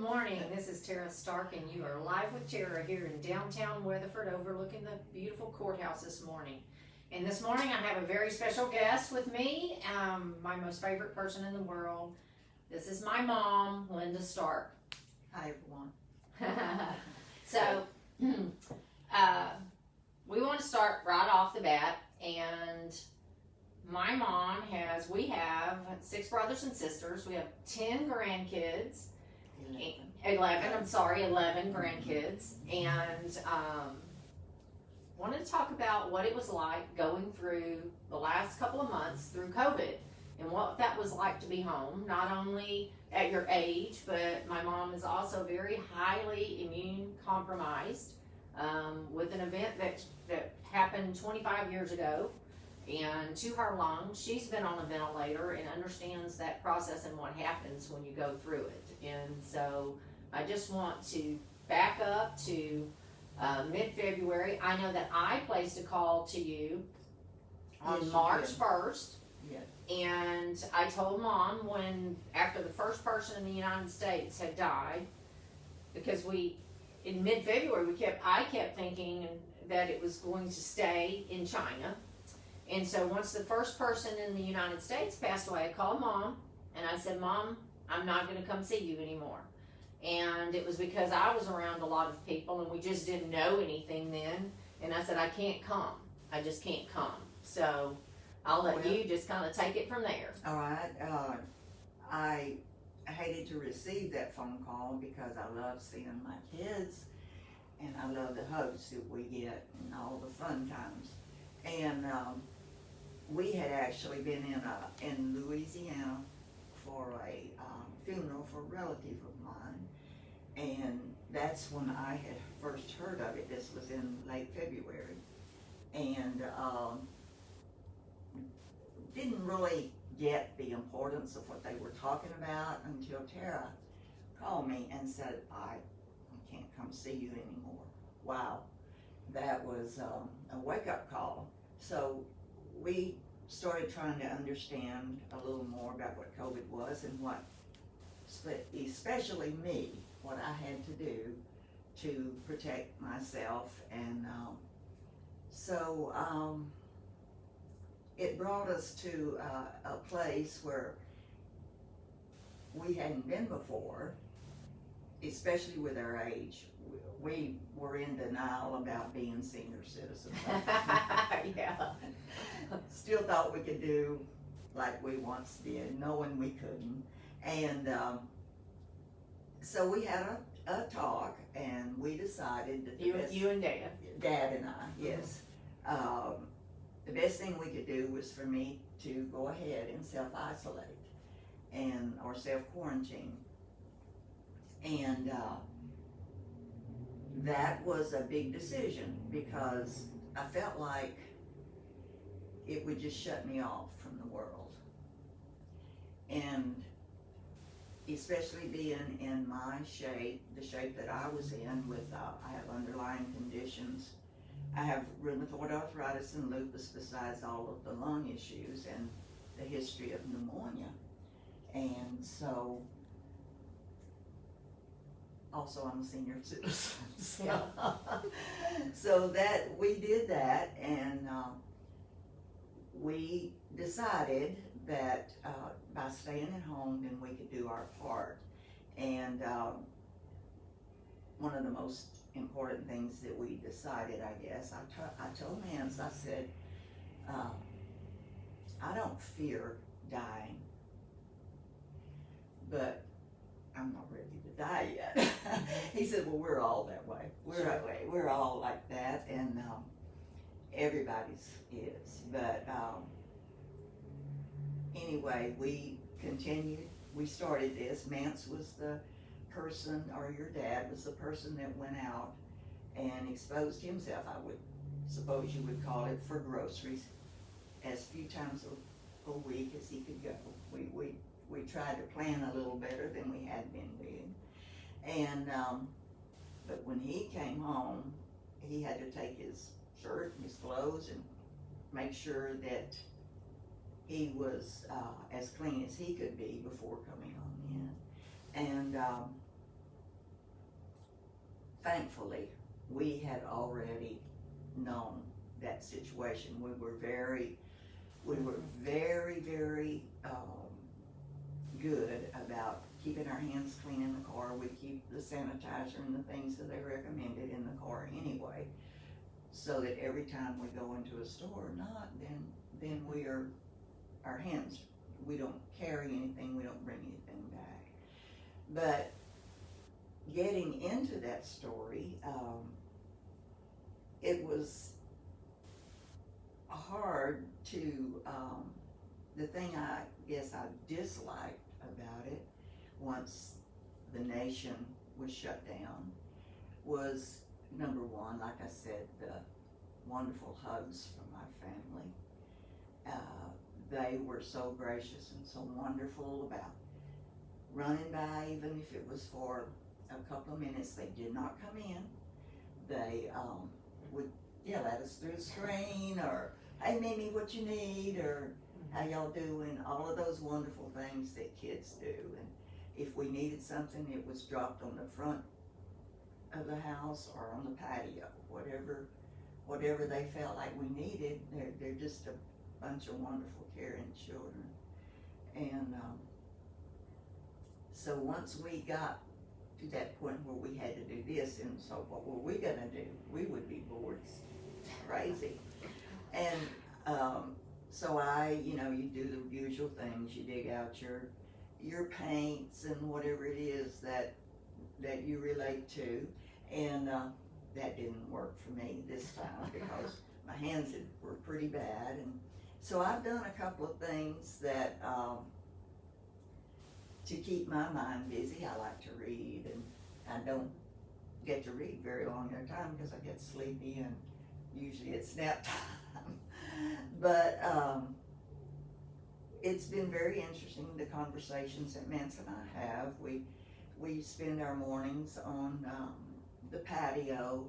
Good morning, this is Tara Stark and you are live with Tara here in downtown Weatherford overlooking the beautiful courthouse this morning. And this morning I have a very special guest with me, my most favorite person in the world. This is my mom, Linda Stark. Hi everyone. So, we want to start right off the bat, and my mom we have 6 brothers and sisters. We have 10 grandkids. 11 grandkids, and wanted to talk about what it was like going through the last couple of months through COVID and what that was like to be home, not only at your age, but my mom is also very highly immune compromised with an event that happened 25 years ago. And to her lungs, she's been on a ventilator and understands that process and what happens when you go through it. And so I just want to back up to mid-February. I know that I placed a call to you on March 1st. Yeah. And I told Mom after the first person in the United States had died, because in mid-February, I kept thinking that it was going to stay in China. And so once the first person in the United States passed away, I called Mom and I said, Mom, I'm not going to come see you anymore. And it was because I was around a lot of people and we just didn't know anything then. And I said, I can't come. I just can't come. So I'll let you just kind of take it from there. All right. I hated to receive that phone call because I love seeing my kids and I love the hugs that we get and all the fun times. And we had actually been in Louisiana for a funeral for a relative of mine, and that's when I had first heard of it. This was in late February, and didn't really get the importance of what they were talking about until Tara called me and said, I can't come see you anymore. Wow, that was a wake-up call. So we started trying to understand a little more about what COVID was and what, especially me, what I had to do to protect myself. And so it brought us to a place where we hadn't been before, especially with our age. We were in denial about being senior citizens. Yeah. Still thought we could do like we once did, knowing we couldn't. And so we had a talk, and we decided that you and Dad. Dad and I, yes. The best thing we could do was for me to go ahead and self-isolate or self-quarantine. And that was a big decision because I felt like it would just shut me off from the world. And especially being in my shape, the shape that I was in with, I have underlying conditions. I have rheumatoid arthritis and lupus besides all of the lung issues and the history of pneumonia. And so, also I'm a senior citizen. So that we did that, and we decided that by staying at home, then we could do our part. And one of the most important things that we decided, I guess, I told Nance, I said, I don't fear dying, but I'm not ready to die yet. He said, well, we're all that way. We're all like that, and everybody's is. But anyway, we continued. We started this. Nance was the person, or your dad was the person that went out and exposed himself, I would suppose you would call it, for groceries as few times a week as he could go. We tried to plan a little better than we had been doing. And but when he came home, he had to take his shirt and his clothes and make sure that he was as clean as he could be before coming on in. And thankfully, we had already known that situation. We were very, very good about keeping our hands clean in the car. We keep the sanitizer and the things that they recommended in the car anyway, so that every time we go into a store or not, then we are, our hands, we don't carry anything, we don't bring anything back. But getting into that story, it was hard to, the thing I guess I disliked about it, once the nation was shut down, was number one, like I said, the wonderful hugs from my family. They were so gracious and so wonderful about running by, even if it was for a couple of minutes. They did not come in. They would yell at us through the screen, or, hey Mimi, what you need, or how y'all doing, all of those wonderful things that kids do. And if we needed something, it was dropped on the front of the house or on the patio, whatever they felt like we needed. They're just a bunch of wonderful, caring children. And so once we got to that point where we had to do this, and so what were we gonna do? We would be bored crazy. And so you do the usual things. You dig out your paints and whatever it is that you relate to. And that didn't work for me this time because my hands were pretty bad. And so I've done a couple of things that to keep my mind busy. I like to read, and I don't get to read very long at a time because I get sleepy, and usually it's nap time. But it's been very interesting, the conversations that Mance and I have. We spend our mornings on the patio,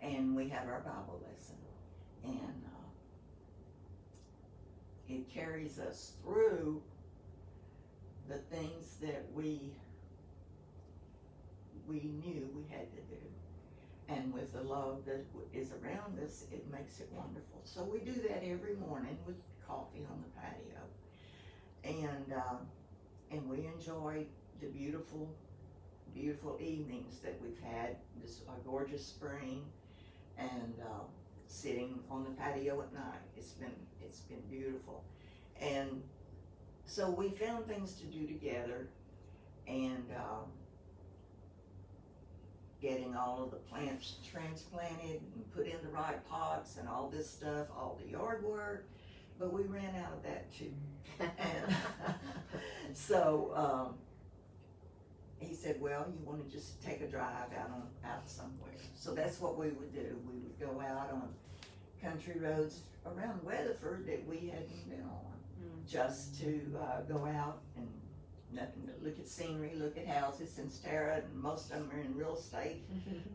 and we have our Bible lesson, and it carries us through the things that we knew we had to do. And with the love that is around us, it makes it wonderful. So we do that every morning with coffee on the patio. And we enjoy the beautiful evenings that we've had, this gorgeous spring, and sitting on the patio at night. It's been beautiful. And so we found things to do together, and getting all of the plants transplanted and put in the right pots and all this stuff, all the yard work, but we ran out of that too. And so he said, well, you want to just take a drive out somewhere. So that's what we would do. We would go out on country roads around Weatherford that we hadn't been on, just to go out and look at scenery, look at houses, and stare at, and most of them are in real estate.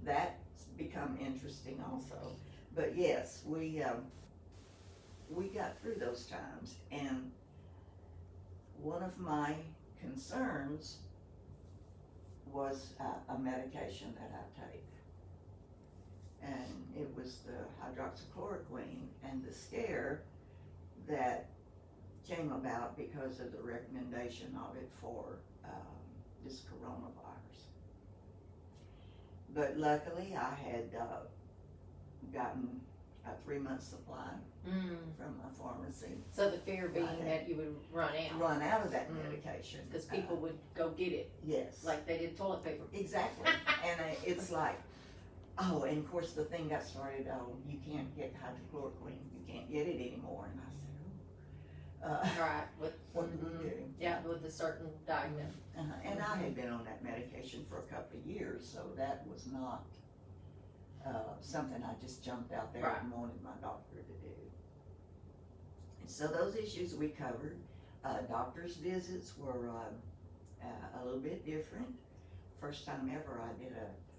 That's become interesting also. But yes, we got through those times, and one of my concerns was a medication that I take, and it was the 𝐻𝐷𝐿 and the scare that came about because of the recommendation of it for this coronavirus. But luckily I had gotten a 3-month supply from my pharmacy. So the fear being that you would run out of that medication. Because people would go get it. Yes. Like they did toilet paper. Exactly. And it's like, oh, and of course the thing got started, you can't get 𝐻𝐷𝐿, you can't get it anymore. And I said, right. What do we do? Yeah, with a certain diagnosis. And I had been on that medication for a couple of years, so that was not something I just jumped out there and wanted my doctor to do. And so those issues we covered. Doctor's visits were a little bit different. First time ever I did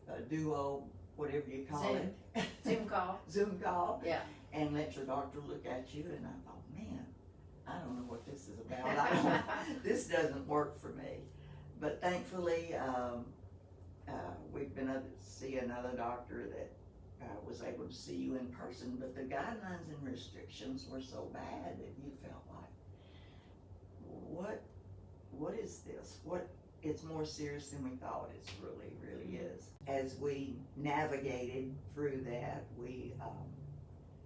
a duo, whatever you call it. Zoom call. Zoom call. Yeah. And let your doctor look at you, and I thought, man, I don't know what this is about. This doesn't work for me. But thankfully, we've been able to see another doctor that was able to see you in person, but the guidelines and restrictions were so bad that you felt like, what is this? It's more serious than we thought it really is. As we navigated through that, we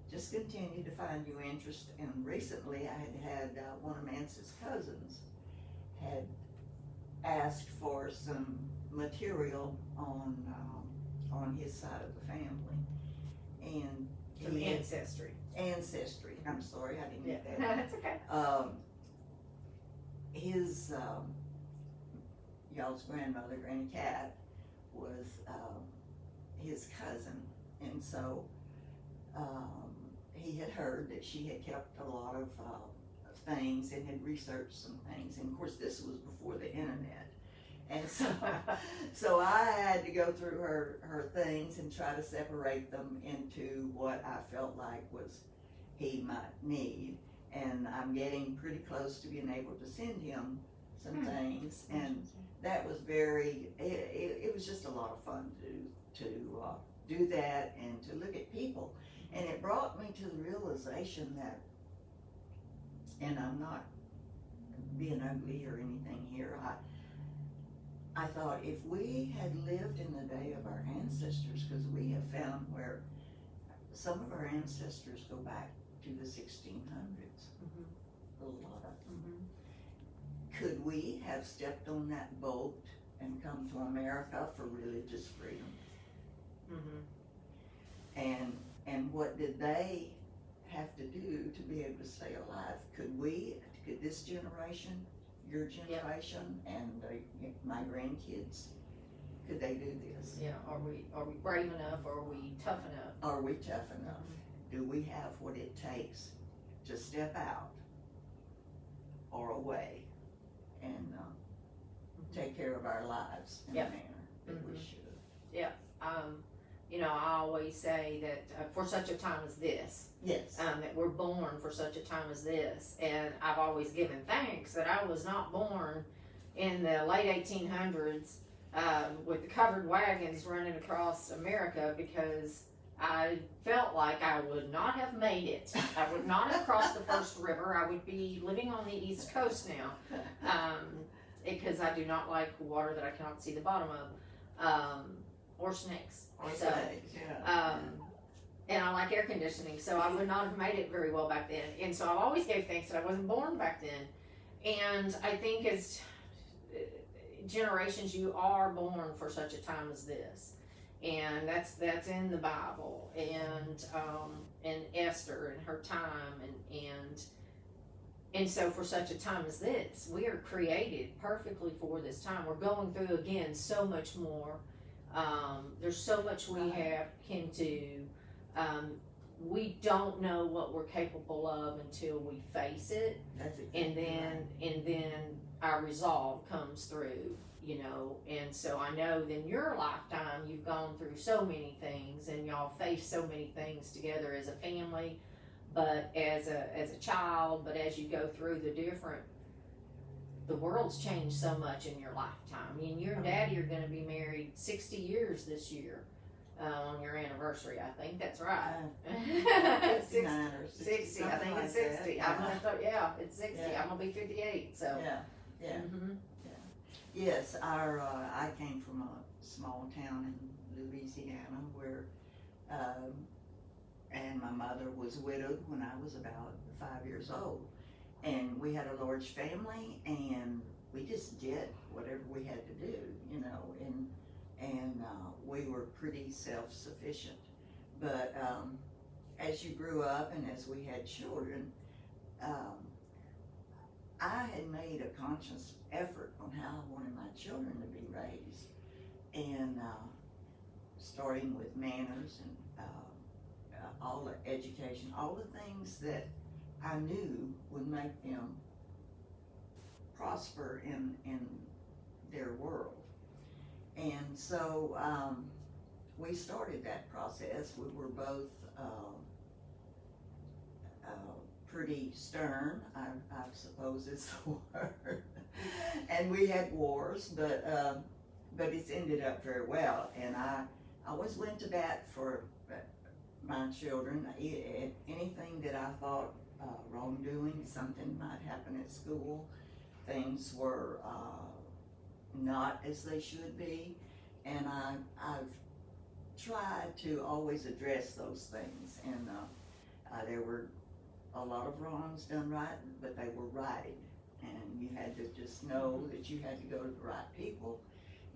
just continued to find new interest, and recently I had one of Nancy's cousins had asked for some material on his side of the family, and Some ancestry. I'm sorry, I didn't get that. That's okay. His y'all's grandmother, Granny Cat, was his cousin, and so he had heard that she had kept a lot of things and had researched some things, and of course this was before the internet, and so I had to go through her things and try to separate them into what I felt like was he might need, and I'm getting pretty close to being able to send him some things, and that was it was just a lot of fun to do that and to look at people, and it brought me to the realization that, and I'm not being ugly or anything here, I thought if we had lived in the day of our ancestors, because we have found where some of our ancestors go back to the 1600s, a lot of them. Could we have stepped on that boat and come to America for religious freedom? And what did they have to do to be able to stay alive? Could this generation, your generation, and my grandkids, could they do this? Yeah, are we brave enough, or are we tough enough? Are we tough enough? Do we have what it takes to step out or away and take care of our lives in a manner that we should? Yeah. I always say that for such a time as this, yes, that we're born for such a time as this, and I've always given thanks that I was not born in the late 1800s with the covered wagons running across America, because I felt like I would not have made it. I would not have crossed the first river. I would be living on the East Coast now, because I do not like water that I cannot see the bottom of, or snakes. So, and I like air conditioning, so I would not have made it very well back then. And so I always gave thanks that I wasn't born back then. And I think as generations, you are born for such a time as this. And that's in the Bible, and Esther and her time, and so for such a time as this, we are created perfectly for this time. We're going through again so much more. There's so much we can do. We don't know what we're capable of until we face it, and then our resolve comes through. And so I know that in your lifetime you've gone through so many things, and y'all faced so many things together as a family, but as a child, but as you go through the world's changed so much in your lifetime. I mean, you and Daddy are going to be married 60 years this year on your anniversary. I think that's right. 59 or 60. I think it's 60. It's 60. Yeah. I'm gonna be 58. So yeah. Yes, I came from a small town in Louisiana where, and my mother was widowed when I was about 5 years old. And we had a large family, and we just did whatever we had to do, and we were pretty self-sufficient. But as you grew up and as we had children, I had made a conscious effort on how I wanted my children to be raised, and starting with manners and all the education, all the things that I knew would make them prosper in their world. And so we started that process. We were both pretty stern, I suppose is the word. And we had wars, but it's ended up very well, and I always went to bat for my children. Anything that I thought wrongdoing, something might happen at school, things were not as they should be, and I've tried to always address those things, and there were a lot of wrongs done right, but they were righted, and you had to just know that you had to go to the right people.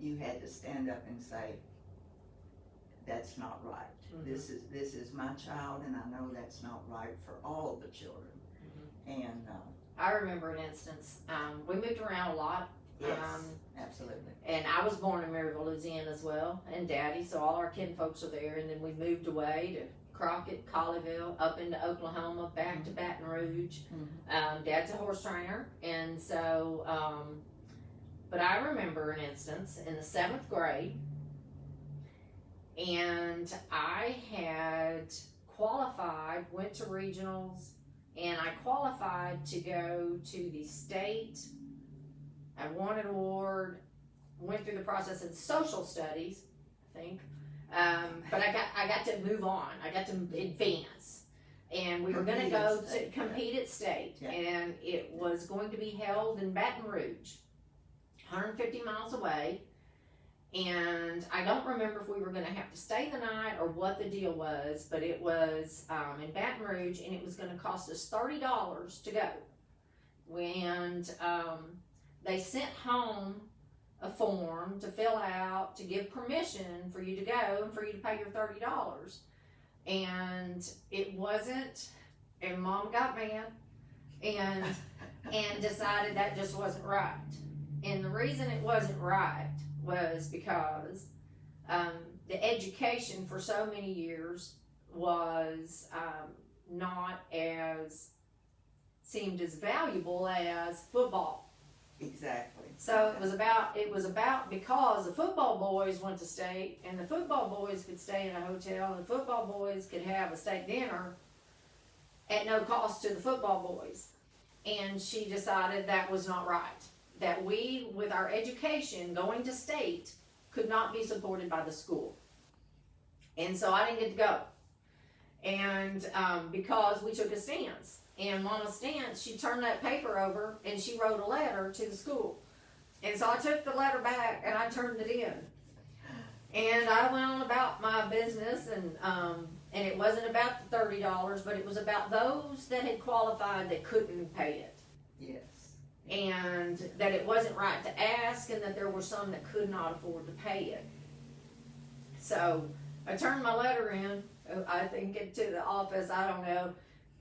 You had to stand up and say, that's not right. This is my child, and I know that's not right for all the children. And I remember an instance, we moved around a lot. yes, absolutely. And I was born in Maryville, Louisiana as well, and Daddy, so all our kin folks are there, and then we moved away to Crockett, Colleyville, up into Oklahoma, back to Baton Rouge. Dad's a horse trainer, and so, but I remember an instance in the 7th grade, and I had qualified, went to regionals, and I qualified to go to the state. I won an award, went through the process in social studies, I think, but I got to move on. I got to advance, and we were going to go to compete at state, and it was going to be held in Baton Rouge, 150 miles away. And I don't remember if we were going to have to stay the night or what the deal was, but it was in Baton Rouge, and it was going to cost us $30 to go. And they sent home a form to fill out to give permission for you to go and for you to pay your $30. And it wasn't, and Mom got mad and decided that just wasn't right. And the reason it wasn't right was because the education for so many years was not as, seemed as valuable as football. Exactly. So it was about because the football boys went to state, and the football boys could stay in a hotel, and the football boys could have a state dinner at no cost to the football boys. And she decided that was not right. That we, with our education going to state, could not be supported by the school. And so I didn't get to go. And because we took a stance. And Mama's stance, she turned that paper over and she wrote a letter to the school. And so I took the letter back and I turned it in. And I went on about my business, and it wasn't about the $30, but it was about those that had qualified that couldn't pay it. Yes. And that it wasn't right to ask, and that there were some that could not afford to pay it. So I turned my letter in, I think to the office, I don't know,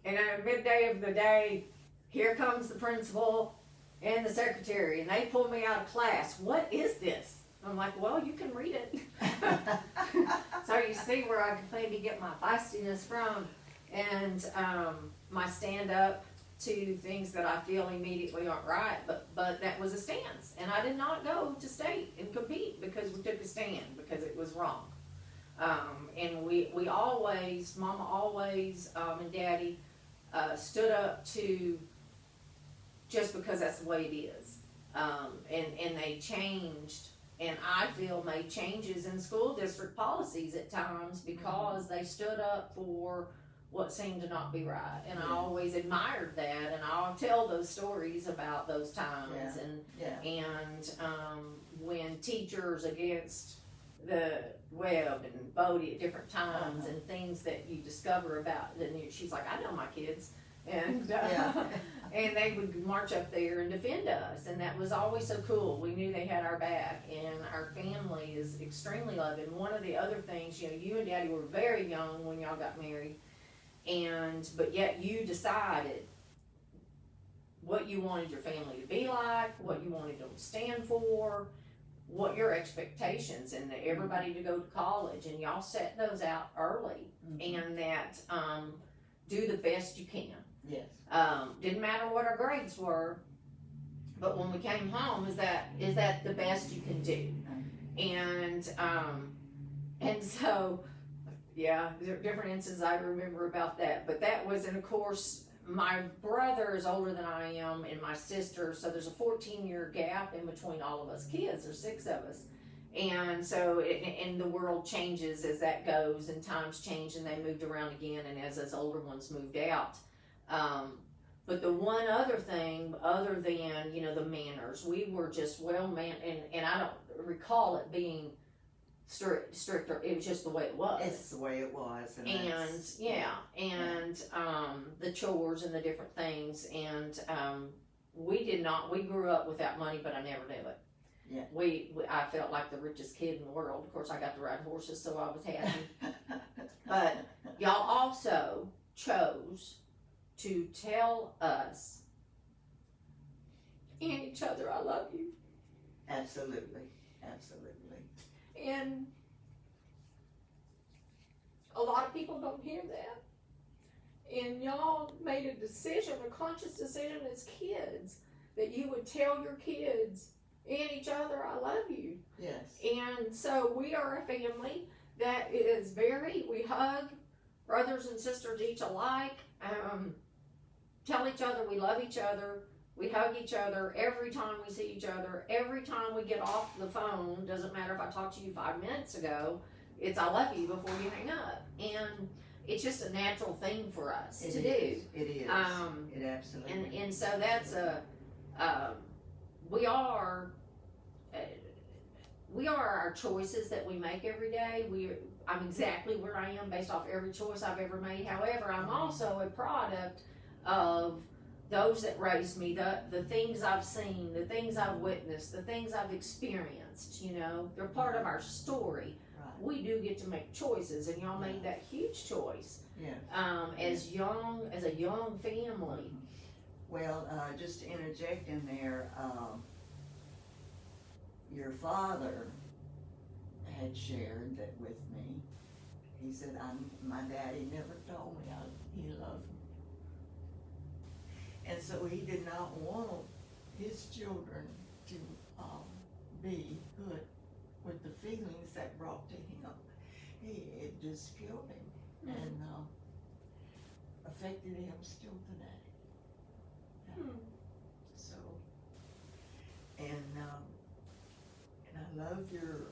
and at midday of the day, here comes the principal and the secretary, and they pulled me out of class. What is this? I'm like, well, you can read it. So you see where I could maybe get my feistiness from, and my stand up to things that I feel immediately aren't right, but that was a stance, and I did not go to state and compete because we took a stand, because it was wrong. And we always, Mama always, and Daddy stood up to, just because that's the way it is. And they changed, and I feel made changes in school district policies at times because they stood up for what seemed to not be right. And I always admired that, and I'll tell those stories about those times. And when teachers against the web and Bodie at different times, and things that you discover about, and she's like, I know my kids, and and they would march up there and defend us, and that was always so cool. We knew they had our back, and our family is extremely loving. One of the other things, you and Daddy were very young when y'all got married, but yet you decided what you wanted your family to be like, what you wanted them to stand for, what your expectations, and that everybody to go to college, and y'all set those out early, and that do the best you can. Yes. Didn't matter what our grades were, but when we came home, is that the best you can do? And so, different instances I remember about that, but that was, and of course, my brother is older than I am, and my sister, so there's a 14-year gap in between all of us kids. There's 6 of us, And so, and the world changes as that goes, and times change, and they moved around again, and as those older ones moved out. But the one other thing, other than, you know, the manners, we were just and I don't recall it being stricter. It was just the way it was. It's the way it was. And the chores and the different things, and we grew up without money, but I never knew it. Yeah. I felt like the richest kid in the world. Of course, I got to ride horses, so I was happy. But y'all also chose to tell us and each other, I love you. Absolutely. And a lot of people don't hear that. And y'all made a decision, a conscious decision as kids, that you would tell your kids and each other, I love you. Yes. And so we are a family that is we hug brothers and sisters each alike, tell each other we love each other, we hug each other every time we see each other, every time we get off the phone. Doesn't matter if I talked to you 5 minutes ago, it's I love you before you hang up. And it's just a natural thing for us to do. It is. It absolutely. And so that's we are our choices that we make every day. I'm exactly where I am based off every choice I've ever made. However, I'm also a product of those that raised me, the things I've seen, the things I've witnessed, the things I've experienced, you know, they're part of our story. Right. We do get to make choices, and y'all made that huge choice. Yeah. As a young family. Well, just to interject in there, your father had shared that with me. He said, my daddy never told me he loved me. And so he did not want his children to be put with the feelings that brought to him. It just killed him and affected him still today. So, and I love your,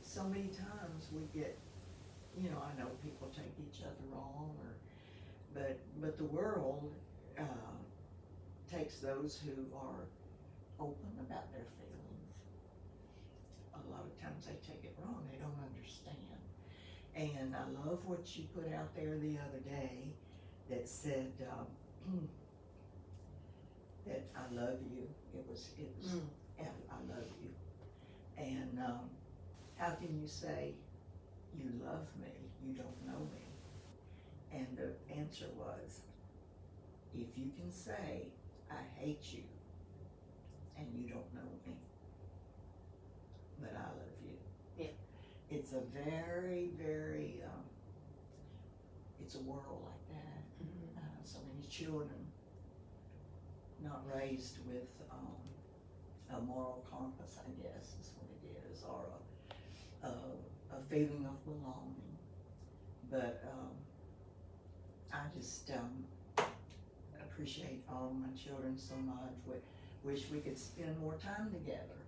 so many times we get, you know, I know people take each other wrong, but the world takes those who are open about their feelings. A lot of times they take it wrong, they don't understand. And I love what you put out there the other day that said, that I love you. It was, and I love you. And how can you say you love me, you don't know me? And the answer was, if you can say, I hate you, and you don't know me, but I love you. Yeah. It's a very, very, it's a world like that. So many children not raised with a moral compass, I guess is what it is, or a feeling of belonging. But I just appreciate all my children so much. Wish we could spend more time together.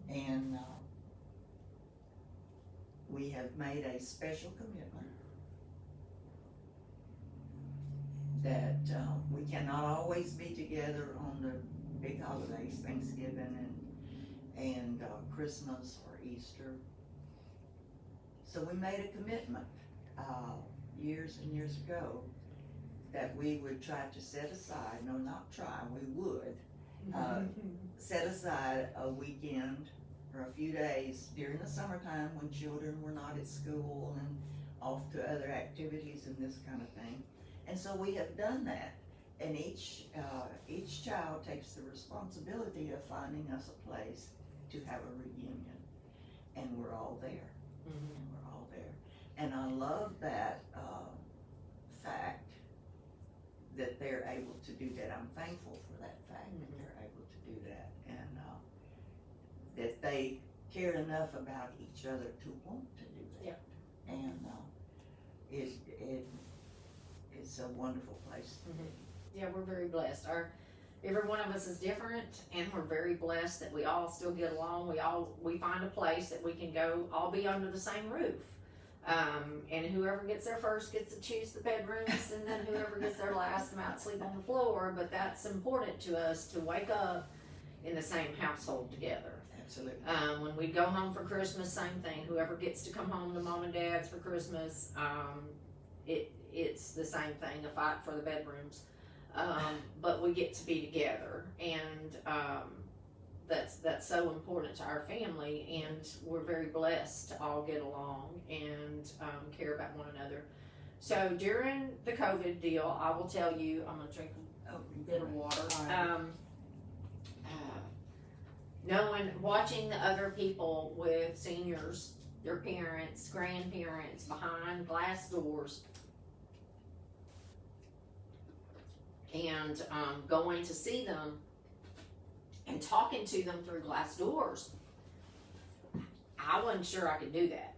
And we have made a special commitment that we cannot always be together on the big holidays, Thanksgiving and Christmas or Easter. So we made a commitment years and years ago that we would try to set aside, no, not try, we would, set aside a weekend or a few days during the summertime when children were not at school and off to other activities and this kind of thing. And so we have done that, and each child takes the responsibility of finding us a place to have a reunion, and we're all there. And we're all there. And I love that fact that they're able to do that. I'm thankful for that fact that they're able to do that, and that they care enough about each other to want to do that. Yeah. And it's a wonderful place to be. Yeah, we're very blessed. every one of us is different, and we're very blessed that we all still get along. We find a place that we can go all be under the same roof. And whoever gets there first gets to choose the bedrooms, and then whoever gets there last might sleep on the floor. But that's important to us to wake up in the same household together. Absolutely. When we go home for Christmas, same thing. Whoever gets to come home to mom and dad's for Christmas, it's the same thing, a fight for the bedrooms. But we get to be together, and that's so important to our family, and we're very blessed to all get along and care about one another. So during the COVID deal, I will tell you, I'm gonna drink a bit of water. Watching the other people with seniors, their parents, grandparents behind glass doors, and going to see them and talking to them through glass doors, I wasn't sure I could do that.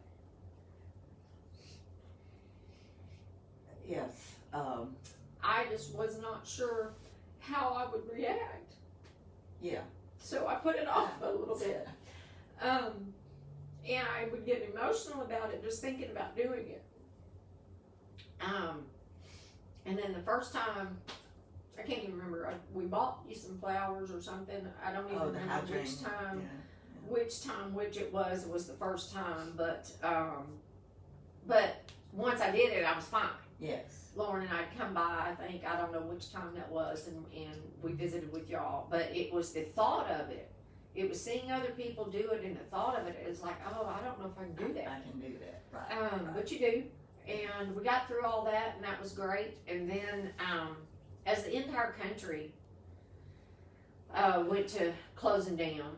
Yes. I just was not sure how I would react. Yeah. So I put it off a little bit. And I would get emotional about it, just thinking about doing it. And then the first time, I can't even remember, we bought you some flowers or something. I don't even remember which it was the first time, but once I did it, I was fine. Yes. Lauren and I'd come by, I think, I don't know which time that was, and we visited with y'all, but it was the thought of it. It was seeing other people do it, and the thought of it is like, oh, I don't know if I can do that. I can do that, right. But you do, and we got through all that, and that was great. And then, as the entire country went to closing down,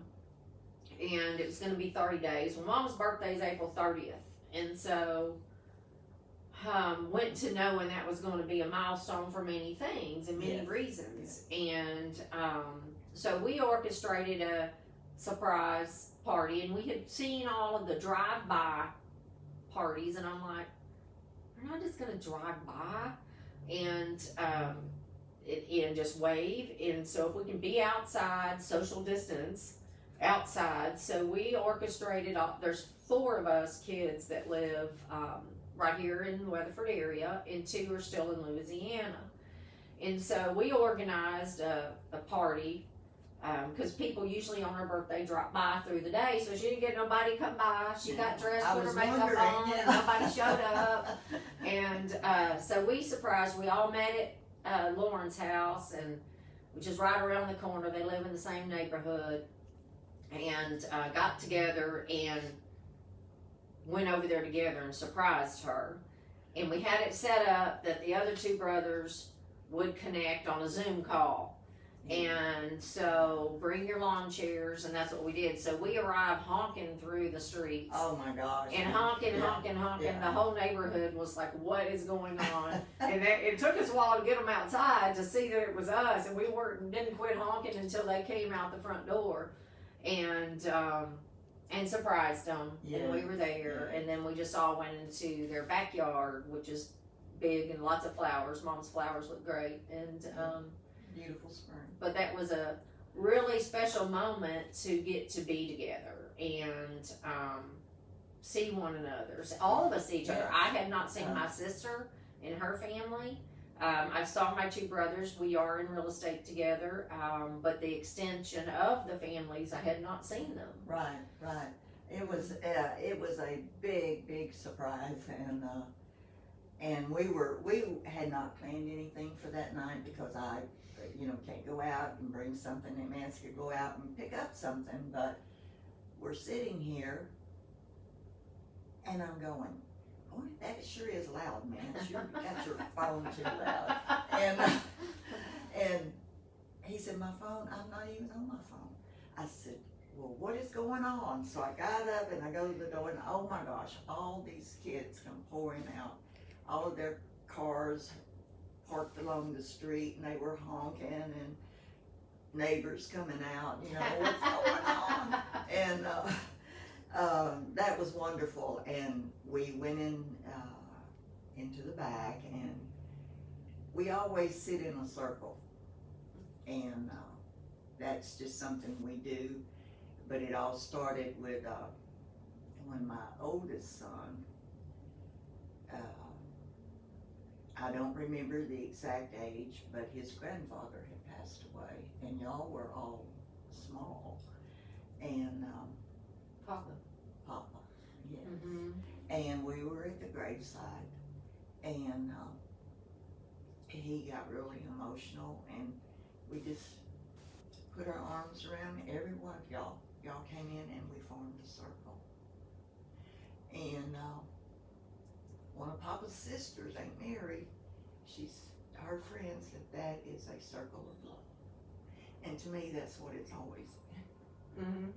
and it was going to be 30 days. Well, Mom's birthday is April 30th, and so went to knowing that was going to be a milestone for many things and many reasons. And so we orchestrated a surprise party, and we had seen all of the drive-by parties, and I'm like, we're not just going to drive by and just wave. And so if we can be outside, social distance outside. So we orchestrated, there's 4 of us kids that live right here in the Weatherford area, and 2 are still in Louisiana. And so we organized a party, because people usually on her birthday drop by through the day, so she didn't get nobody come by. She got dressed, put her makeup on, and nobody showed up. And so we surprised, we all met at Lauren's house, and which is right around the corner. They live in the same neighborhood, and got together and went over there together and surprised her. And we had it set up that the other 2 brothers would connect on a Zoom call. And so bring your lawn chairs, and that's what we did. So we arrived honking through the streets. Oh my gosh. And honking. Yeah. The whole neighborhood was like, what is going on? And it took us a while to get them outside to see that it was us, and we didn't quit honking until they came out the front door. And surprised them, and we were there, and then we just all went into their backyard, which is big and lots of flowers. Mom's flowers look great, and beautiful spring. but that was a really special moment to get to be together and see one another. So all of us see each other. I had not seen my sister and her family. I saw my 2 brothers. We are in real estate together, but the extension of the families, I had not seen them. Right. It was a big surprise, and we had not planned anything for that night because I, can't go out and bring something, and Nancy could go out and pick up something. But we're sitting here, and I'm going, boy, that sure is loud, man. You got your phone too loud. And he said, my phone, I'm not even on my phone. I said, well, what is going on? So I got up and I go to the door, and oh my gosh, all these kids come pouring out. All of their cars parked along the street, and they were honking, and neighbors coming out, what's going on? And that was wonderful. And we went into the back, and we always sit in a circle. and that's just something we do. But it all started with when my oldest son, I don't remember the exact age, but his grandfather had passed away, and y'all were all small, and Papa. yes. Mm-hmm. And we were at the graveside, and he got really emotional, and we just put our arms around every one of y'all. Y'all came in and we formed a circle. And one of Papa's sisters, Aunt Mary, her friend said that is a circle of love. And to me, that's what it's always been. Mm-hmm.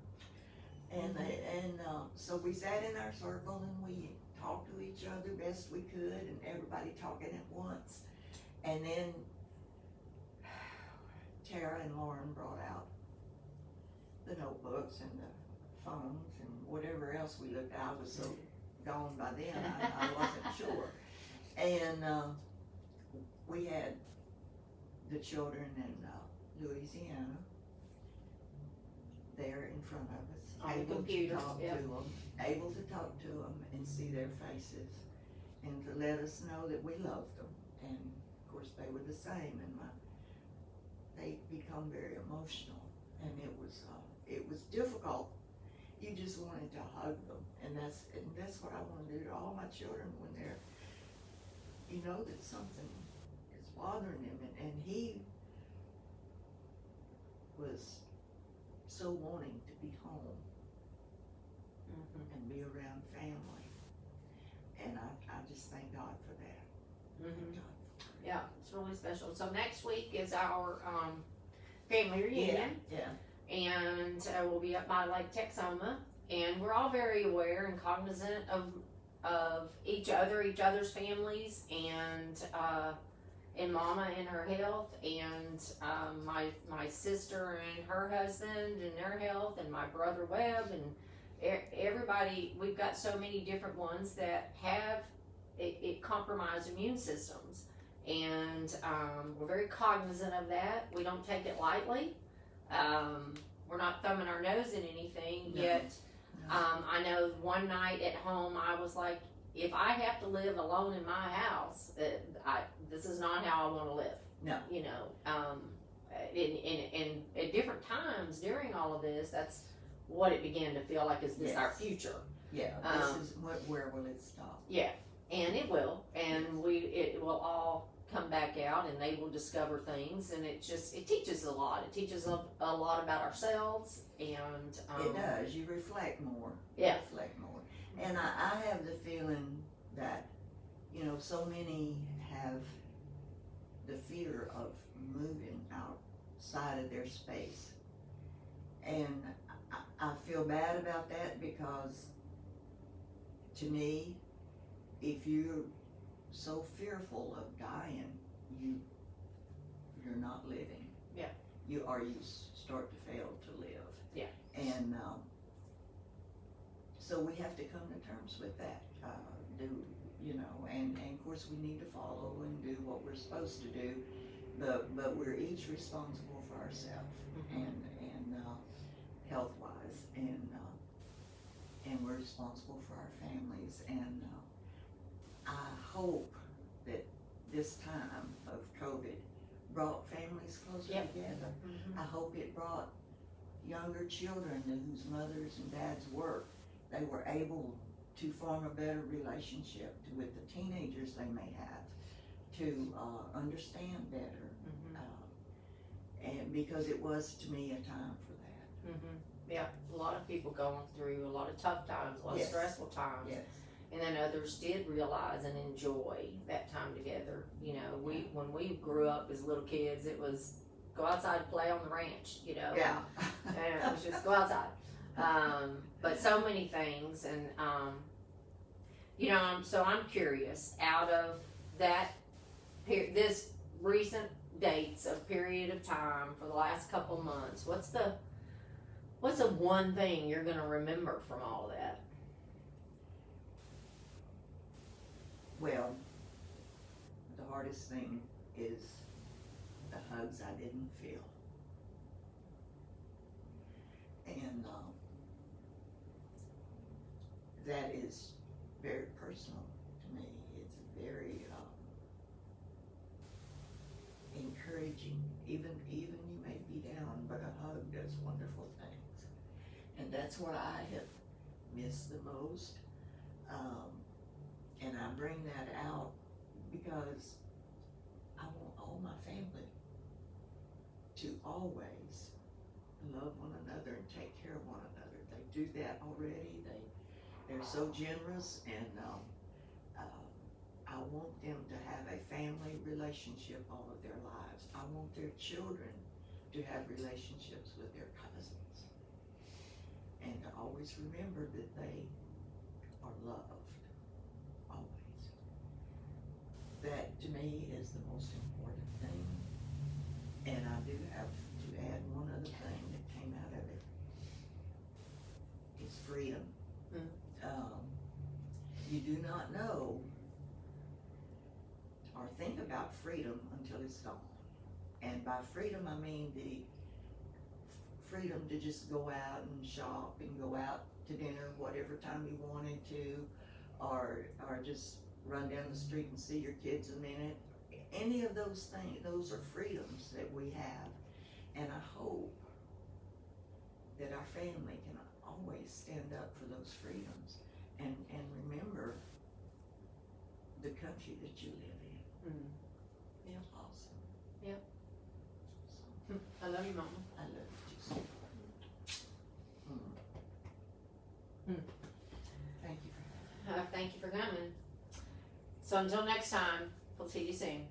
And so we sat in our circle and we talked to each other best we could, and everybody talking at once. And then Tara and Lauren brought out the notebooks and the phones and whatever else we looked at. I was so gone by then, I wasn't sure. And we had the children in Louisiana there in front of us, On the able computer, to talk yeah. to them, able to talk to them and see their faces, and to let us know that we loved them. And of course, they were the same, and they become very emotional, and it was difficult. You just wanted to hug them, and that's what I want to do to all my children when they're, you know, that something is bothering them, and he was so wanting to be home and be around family, and I just thank God for that. Mm-hmm. Yeah, it's really special. So next week is our family reunion. Yeah. And we'll be up by Lake 𝐋𝐢𝐯, and we're all very aware and cognizant of each other's families, and Momma and her health, and my sister and her husband and their health, and my brother Webb, and everybody. We've got so many different ones that have it compromised immune systems, and we're very cognizant of that. We don't take it lightly. We're not thumbing our nose in anything, No. yet No. I know one night at home I was like, if I have to live alone in my house, this is not how I want to live. No. You know, and at different times during all of this, that's what it began to feel like. Is this our Yes. future? Yeah, this is where will it stop? Yeah, and it will, and it will all come back out, and they will discover things, and it teaches a lot. It teaches a lot about ourselves, and It does. You reflect more. Yeah. You reflect more. And I have the feeling that, you know, so many have the fear of moving outside of their space. And I feel bad about that, because to me, if you're so fearful of dying, you're not living. Yeah. You start to fail to live. Yeah. And so we have to come to terms with that. And of course we need to follow and do what we're supposed to do, but we're each responsible for ourselves, Mhm. and health wise, and we're responsible for our families, and I hope that this time of COVID brought families closer Yep. together. Mhm. I hope it brought younger children whose mothers and dads work. They were able to form a better relationship with the teenagers they may have, to understand better, Mhm. and because it was, to me, a time for that. Mhm. Yeah, a lot of people going through a lot of tough times, a lot Yes. of stressful times. Yes. And then others did realize and enjoy that time together. You know, when we grew up as little kids, it was go outside and play on the ranch, you know. Yeah. And it was just go outside. But so many things, and so I'm curious, out of that this recent dates of period of time for the last couple months, what's the one thing you're gonna remember from all of that? Well, the hardest thing is the hugs I didn't feel. And that is very personal to me. It's very encouraging. Even you may be down, but a hug does wonderful things. And that's what I have missed the most. And I bring that out because I want all my family to always love one another and take care of one another. They do that already. They're so generous, and I want them to have a family relationship all of their lives. I want their children to have relationships with their cousins, and to always remember that they are loved, always. That to me is the most important thing. And I do have to add one other thing that came out of it, is freedom. You do not know or think about freedom until it's gone. And by freedom, I mean the freedom to just go out and shop and go out to dinner whatever time you wanted to, or just run down the street and see your kids a minute. Any of those things, those are freedoms that we have. And I hope that our family can always stand up for those freedoms and remember the country that you live in. Yeah, awesome. Yep. So, I love you, Mama. I love you too. Thank you for having me. Thank you for coming. So until next time, we'll see you soon.